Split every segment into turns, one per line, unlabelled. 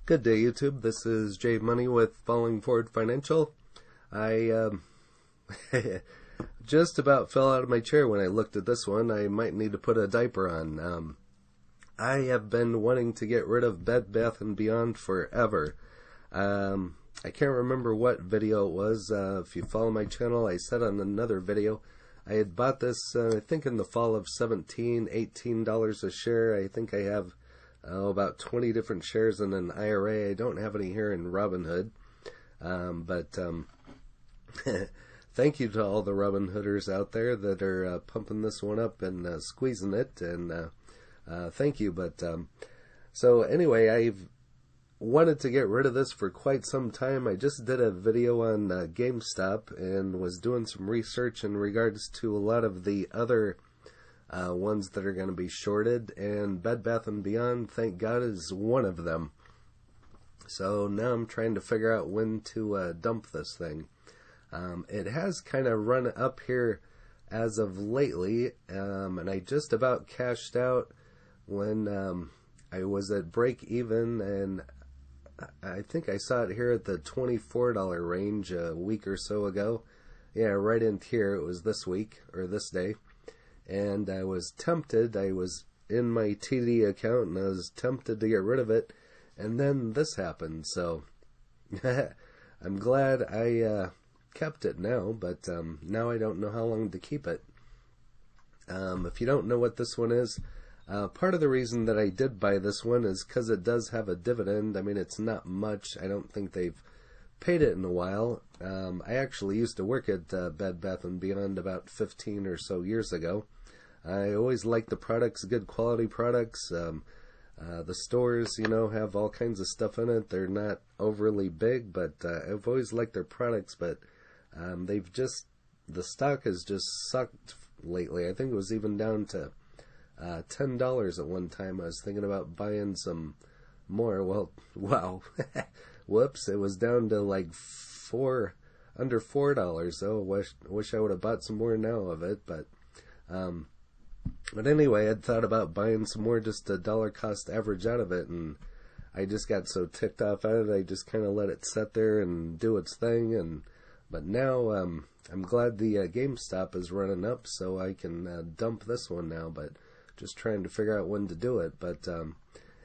Good day, YouTube. This is Jay Money with Falling Forward Financial. I just about fell out of my chair when I looked at this one. I might need to put a diaper on. I have been wanting to get rid of Bed Bath Beyond forever. I can't remember what video it was. If you follow my channel, I said on another video, I had bought this, I think in the fall of $17, $18 a share. I think I have about 20 different shares in an IRA. I don't have any here in Robinhood. But thank you to all the Robinhooders out there that are pumping this one up and squeezing it. And thank you. But so anyway, I've wanted to get rid of this for quite some time. I just did a video on GameStop and was doing some research in regards to a lot of the other ones that are going to be shorted, and Bed Bath & Beyond, thank God, is one of them. So now I'm trying to figure out when to dump this thing. It has kind of run up here as of lately, and I just about cashed out when I was at break even, and I think I saw it here at the $24 range a week or so ago. Yeah, right in here. It was this week, or this day. And I was tempted. I was in my TD account, and I was tempted to get rid of it. And then this happened. So I'm glad I kept it now, but now I don't know how long to keep it. If you don't know what this one is, part of the reason that I did buy this one is because it does have a dividend. I mean, it's not much. I don't think they've paid it in a while. I actually used to work at Bed Bath & Beyond about 15 or so years ago. I always liked the products, good quality products. The stores, have all kinds of stuff in it. They're not overly big, but I've always liked their products, but the stock has just sucked lately. I think it was even down to $10 at one time. I was thinking about buying some more. Well, wow. Whoops, it was down to like under $4. Oh, wish I would have bought some more now of it, but anyway, I'd thought about buying some more, just a dollar cost average out of it, and I just got so ticked off at it, I just kind of let it sit there and do its thing, but now I'm glad the GameStop is running up, so I can dump this one now, but just trying to figure out when to do it. But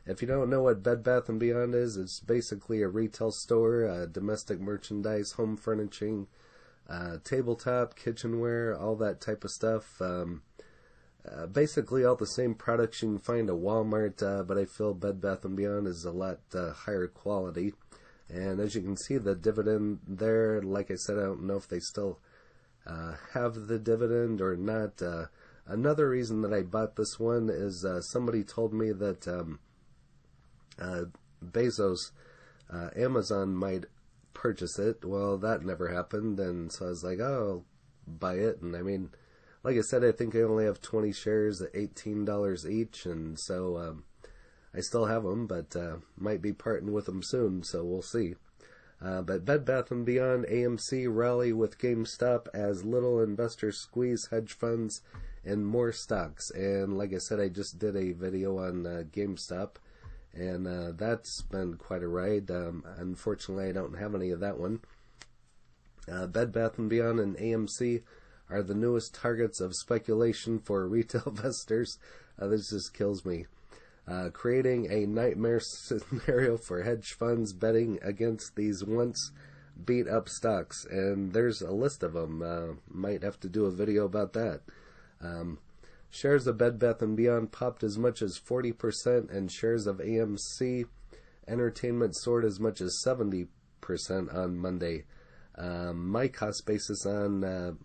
if you don't know what Bed Bath & Beyond is, it's basically a retail store, domestic merchandise, home furnishing, tabletop, kitchenware, all that type of stuff. Basically all the same products you can find at Walmart, but I feel Bed Bath & Beyond is a lot higher quality. And as you can see, the dividend there, like I said, I don't know if they still have the dividend or not. Another reason that I bought this one is somebody told me that Bezos, Amazon might purchase it. Well, that never happened, and so I was like, oh, I'll buy it. And I mean, like I said, I think I only have 20 shares at $18 each, and so I still have them, but might be parting with them soon, so we'll see. But Bed Bath & Beyond, AMC rally with GameStop as little investors squeeze hedge funds and more stocks. And like I said, I just did a video on GameStop, and that's been quite a ride. Unfortunately, I don't have any of that one. Bed Bath & Beyond and AMC are the newest targets of speculation for retail investors. This just kills me. Creating a nightmare scenario for hedge funds betting against these once beat up stocks. And there's a list of them. Might have to do a video about that. Shares of Bed Bath & Beyond popped as much as 40%, and shares of AMC Entertainment soared as much as 70% on Monday. My cost basis on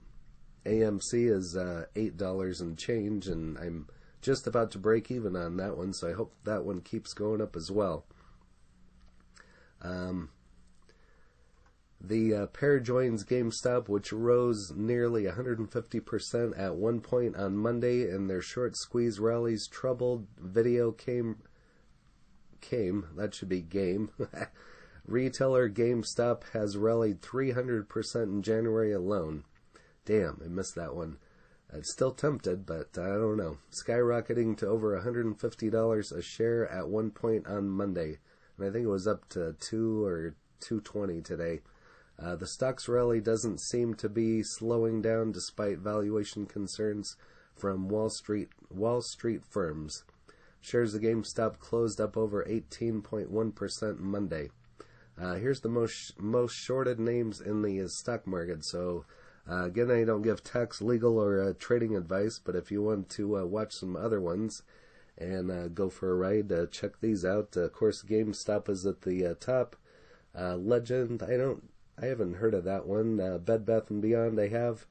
AMC is $8 and change, and I'm just about to break even on that one, so I hope that one keeps going up as well. The pair joins GameStop, which rose nearly 150% at one point on Monday, and their short squeeze rallies troubled video that should be game. Retailer GameStop has rallied 300% in January alone. Damn, I missed that one. I'm still tempted, but I don't know. Skyrocketing to over $150 a share at one point on Monday. and I think it was up to 2 or 220 today. The stock's rally doesn't seem to be slowing down despite valuation concerns from Wall Street firms. Shares of GameStop closed up over 18.1% Monday. Here's the most shorted names in the stock market. So again, I don't give tax, legal, or trading advice, but if you want to watch some other ones and go for a ride, check these out. Of course, GameStop is at the top. Legend, I haven't heard of that one. Bed Bath Beyond, I have.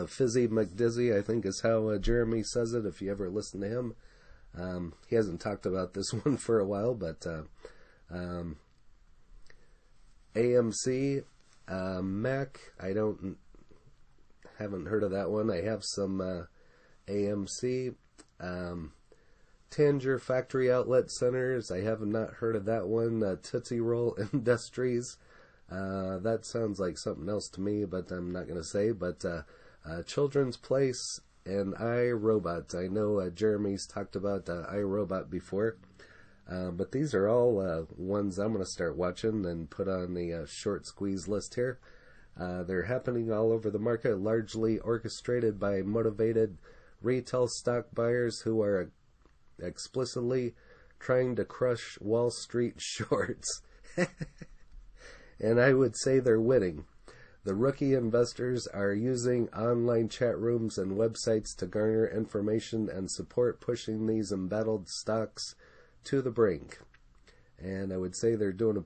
Fizzy McDizzy, I think is how Jeremy says it, if you ever listen to him. He hasn't talked about this one for a while, but AMC, Mac, haven't heard of that one. I have some AMC. Tanger Factory Outlet Centers, I have not heard of that one. Tootsie Roll Industries, that sounds like something else to me, but I'm not going to say. But Children's Place and iRobot. I know Jeremy's talked about iRobot before, but these are all ones I'm going to start watching and put on the short squeeze list here. They're happening all over the market, largely orchestrated by motivated retail stock buyers who are explicitly trying to crush Wall Street shorts. And I would say they're winning. The rookie investors are using online chat rooms and websites to garner information and support, pushing these embattled stocks to the brink. And I would say they're doing a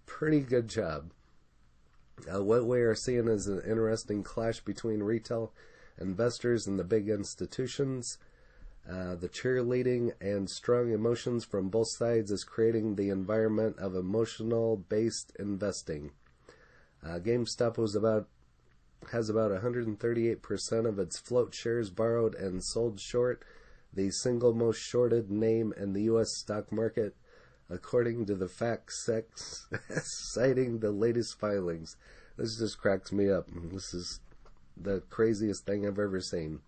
pretty good job. What we are seeing is an interesting clash between retail investors and the big institutions. The cheerleading and strong emotions from both sides is creating the environment of emotional-based investing. GameStop has about 138% of its float shares borrowed and sold short, the single most shorted name in the U.S. stock market, according to the FactSec, citing the latest filings. This just cracks me up. This is the craziest thing I've ever seen.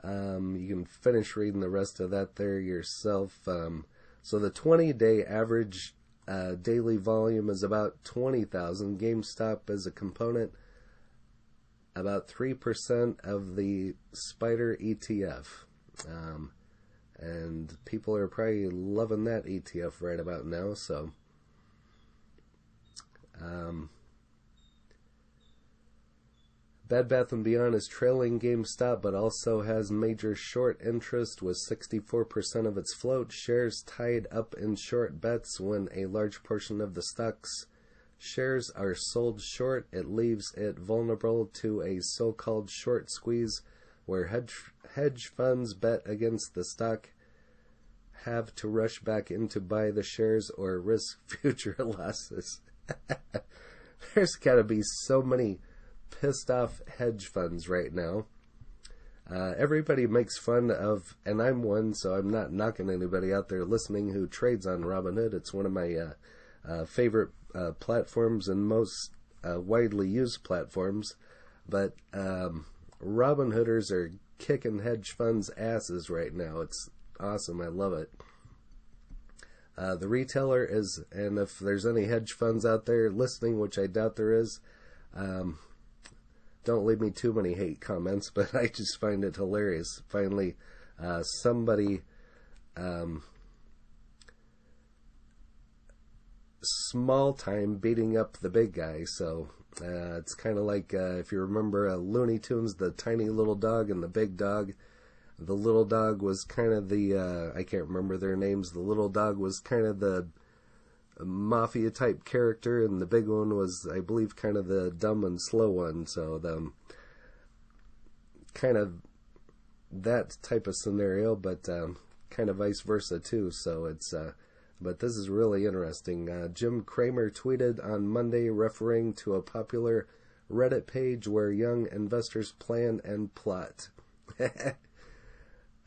You can finish reading the rest of that there yourself. So the 20-day average daily volume is about 20,000. GameStop as a component, about 3% of the Spider ETF. And people are probably loving that ETF right about now. So Bed Bath & Beyond is trailing GameStop, but also has major short interest with 64% of its float shares tied up in short bets. When a large portion of the stock's shares are sold short, it leaves it vulnerable to a so-called short squeeze where hedge funds bet against the stock have to rush back in to buy the shares or risk future losses. There's got to be so many pissed off hedge funds right now. Everybody makes fun of, and I'm one, so I'm not knocking anybody out there listening who trades on Robinhood. It's one of my favorite platforms and most widely used platforms. But Robinhooders are kicking hedge funds' asses right now. It's awesome. I love it. The retailer is, and if there's any hedge funds out there listening, which I doubt there is, don't leave me too many hate comments, but I just find it hilarious. Finally, somebody small time beating up the big guy. So it's kind of like if you remember Looney Tunes, the tiny little dog and the big dog. The little dog was kind of the, I can't remember their names. The little dog was kind of the mafia type character, and the big one was, I believe, kind of the dumb and slow one. So the kind of that type of scenario, but kind of vice versa too. So it's but this is really interesting. Jim Cramer tweeted on Monday referring to a popular Reddit page where young investors plan and plot.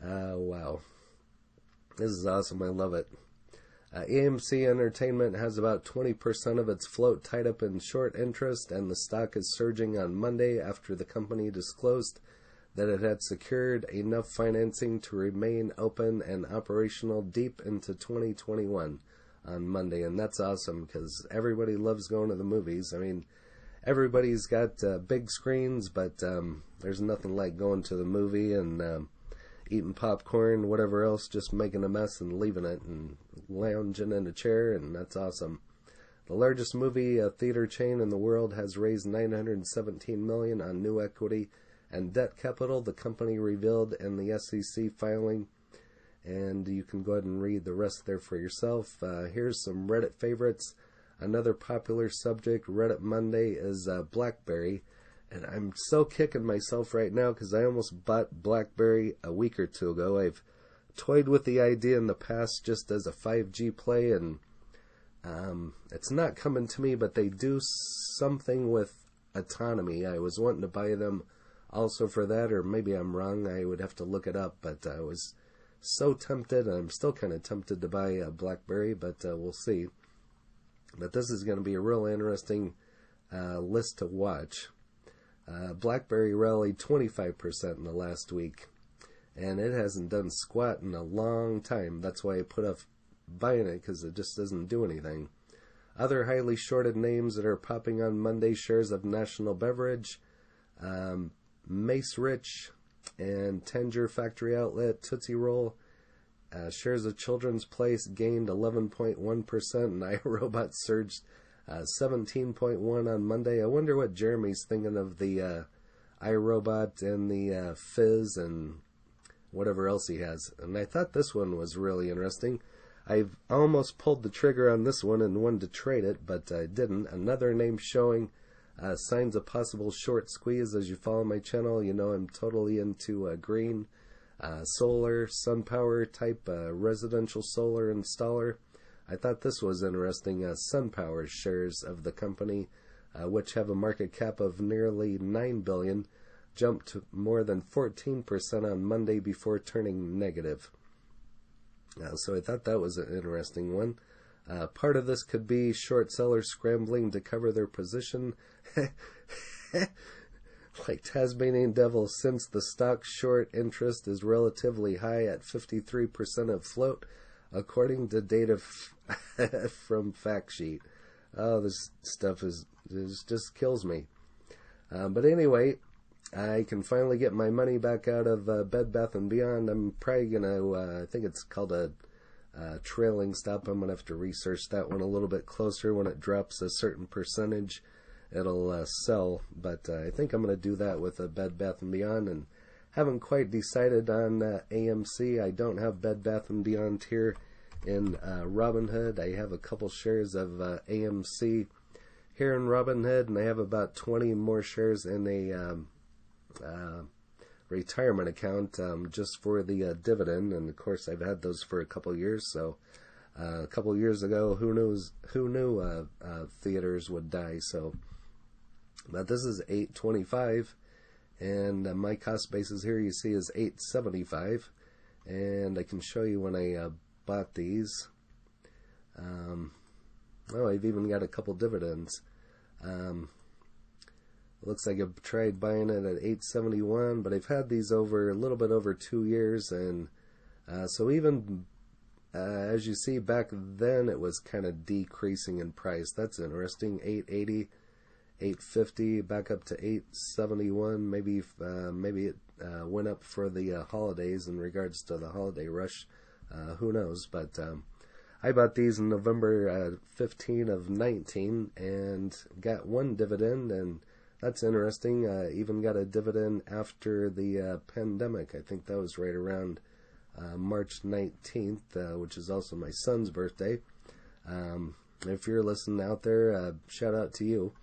Wow, this is awesome. I love it. AMC Entertainment has about 20% of its float tied up in short interest, and the stock is surging on Monday after the company disclosed that it had secured enough financing to remain open and operational deep into 2021 on Monday. And that's awesome because everybody loves going to the movies. I mean, everybody's got big screens, but there's nothing like going to the movie and eating popcorn, whatever else, just making a mess and leaving it and lounging in a chair, and that's awesome. The largest movie theater chain in the world has raised $917 million on new equity and debt capital, the company revealed in the SEC filing. And you can go ahead and read the rest there for yourself. Here's some Reddit favorites. Another popular subject, Reddit Monday, is BlackBerry. And I'm so kicking myself right now because I almost bought BlackBerry a week or two ago. I've toyed with the idea in the past just as a 5G play, and it's not coming to me, but they do something with autonomy. I was wanting to buy them also for that, or maybe I'm wrong. I would have to look it up, but I was so tempted, and I'm still kind of tempted to buy a BlackBerry, but we'll see. But this is going to be a real interesting list to watch. BlackBerry rallied 25% in the last week, and it hasn't done squat in a long time. That's why I put off buying it, because it just doesn't do anything. Other highly shorted names that are popping on Monday: shares of National Beverage, Mace Rich, and Tanger Factory Outlet, Tootsie Roll. Shares of Children's Place gained 11.1%, and iRobot surged 17.1 on Monday. I wonder what Jeremy's thinking of the iRobot and the Fizz and whatever else he has. And I thought this one was really interesting. I've almost pulled the trigger on this one and wanted to trade it, but I didn't. Another name showing signs of possible short squeeze. As you follow my channel, you know I'm totally into green, solar, sun power type residential solar installer. I thought this was interesting. SunPower shares of the company, which have a market cap of nearly $9 billion, jumped to more than 14% on Monday before turning negative. So I thought that was an interesting one. Part of this could be short sellers scrambling to cover their position. Like Tasmanian devil, since the stock short interest is relatively high at 53% of float, according to data from Factsheet. Oh, this stuff just kills me. But anyway, I can finally get my money back out of Bed Bath Beyond. I'm probably going to, I think it's called a trailing stop. I'm going to have to research that one a little bit closer. When it drops a certain percentage, it'll sell. But I think I'm going to do that with Bed Bath Beyond, and haven't quite decided on AMC. I don't have Bed Bath Beyond here in Robinhood. I have a couple shares of AMC here in Robinhood, and I have about 20 more shares in a retirement account just for the dividend. And of course, I've had those for a couple years. So a couple years ago, who knew theaters would die? So, but this is $8.25. And my cost basis here, you see, is $8.75, and I can show you when I bought these. Oh, I've even got a couple dividends. Looks like I've tried buying it at $8.71, but I've had these over a little bit over 2 years, and so even as you see, back then it was kind of decreasing in price. That's interesting. $8.80. $8.50 back up to $8.71. Maybe it went up for the holidays in regards to the holiday rush. Who knows? But I bought these in November 15 of 19 and got one dividend, and that's interesting. Even got a dividend after the pandemic. I think that was right around March 19th, which is also my son's birthday. If you're listening out there, shout out to you.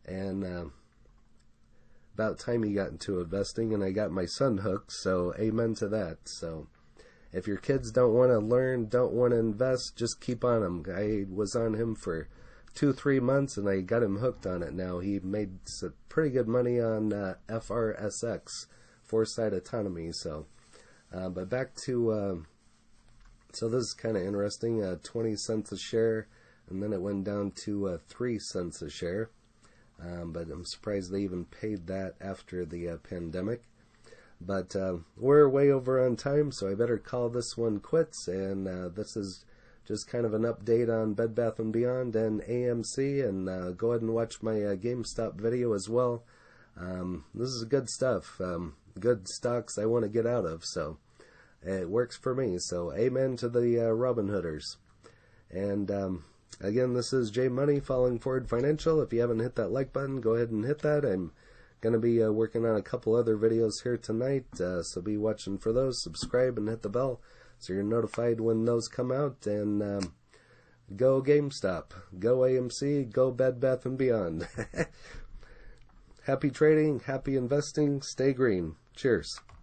And about time he got into investing, and I got my son hooked, so amen to that. So if your kids don't want to learn, don't want to invest, just keep on him. I was on him for 2-3 months, and I got him hooked on it now. He made some pretty good money on FRSX, Foresight Autonomy. So, but back to, so this is kind of interesting, 20 cents a share, and then it went down to 3 cents a share. But I'm surprised they even paid that after the pandemic. But we're way over on time, so I better call this one quits. And this is just kind of an update on Bed Bath & Beyond and AMC. And go ahead and watch my GameStop video as well. This is good stuff. Good stocks I want to get out of. So it works for me. So amen to the Robinhooders. And again, this is J Money, Falling Forward Financial. If you haven't hit that like button, go ahead and hit that. I'm going to be working on a couple other videos here tonight, so be watching for those. Subscribe and hit the bell so you're notified when those come out. And go GameStop, go AMC, go Bed Bath & Beyond. Happy trading, happy investing, stay green. Cheers.